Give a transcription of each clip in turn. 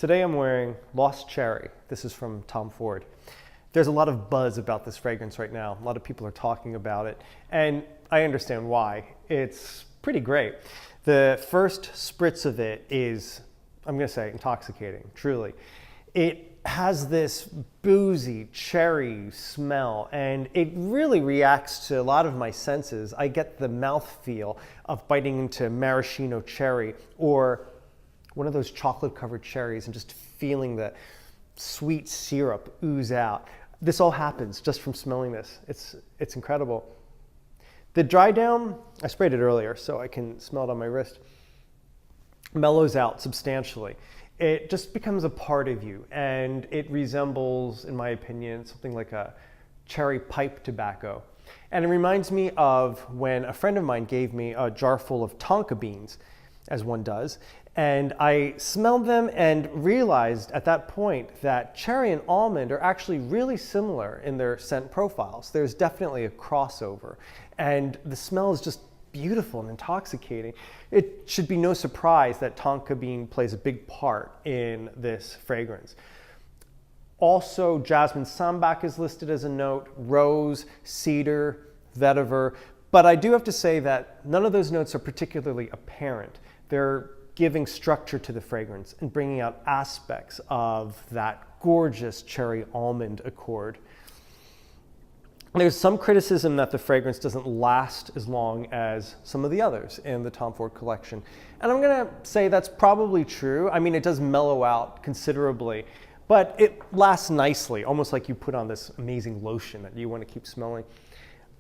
Today I'm wearing Lost Cherry. This is from Tom Ford. There's a lot of buzz about this fragrance right now. A lot of people are talking about it, and I understand why. It's pretty great. The first spritz of it is, I'm gonna say, intoxicating, truly. It has this boozy cherry smell, and it really reacts to a lot of my senses. I get the mouthfeel of biting into maraschino cherry or one of those chocolate covered cherries and just feeling the sweet syrup ooze out. This all happens just from smelling this. It's incredible. The dry down, I sprayed it earlier so I can smell it on my wrist, mellows out substantially. It just becomes a part of you, and it resembles, in my opinion, something like a cherry pipe tobacco. And it reminds me of when a friend of mine gave me a jar full of tonka beans, as one does, and I smelled them and realized at that point that cherry and almond are actually really similar in their scent profiles. There's definitely a crossover, and the smell is just beautiful and intoxicating. It should be no surprise that tonka bean plays a big part in this fragrance. Also, jasmine sambac is listed as a note, rose, cedar, vetiver, but I do have to say that none of those notes are particularly apparent. They're giving structure to the fragrance and bringing out aspects of that gorgeous cherry almond accord. There's some criticism that the fragrance doesn't last as long as some of the others in the Tom Ford collection. And I'm gonna say that's probably true. I mean, it does mellow out considerably, but it lasts nicely, almost like you put on this amazing lotion that you wanna keep smelling.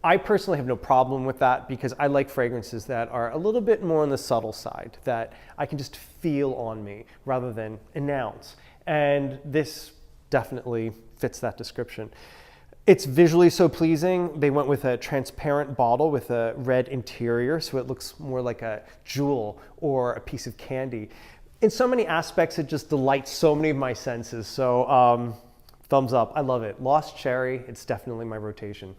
I personally have no problem with that because I like fragrances that are a little bit more on the subtle side, that I can just feel on me rather than announce. And this definitely fits that description. It's visually so pleasing. They went with a transparent bottle with a red interior, so it looks more like a jewel or a piece of candy. In so many aspects, it just delights so many of my senses. So thumbs up, I love it. Lost Cherry, it's definitely my rotation.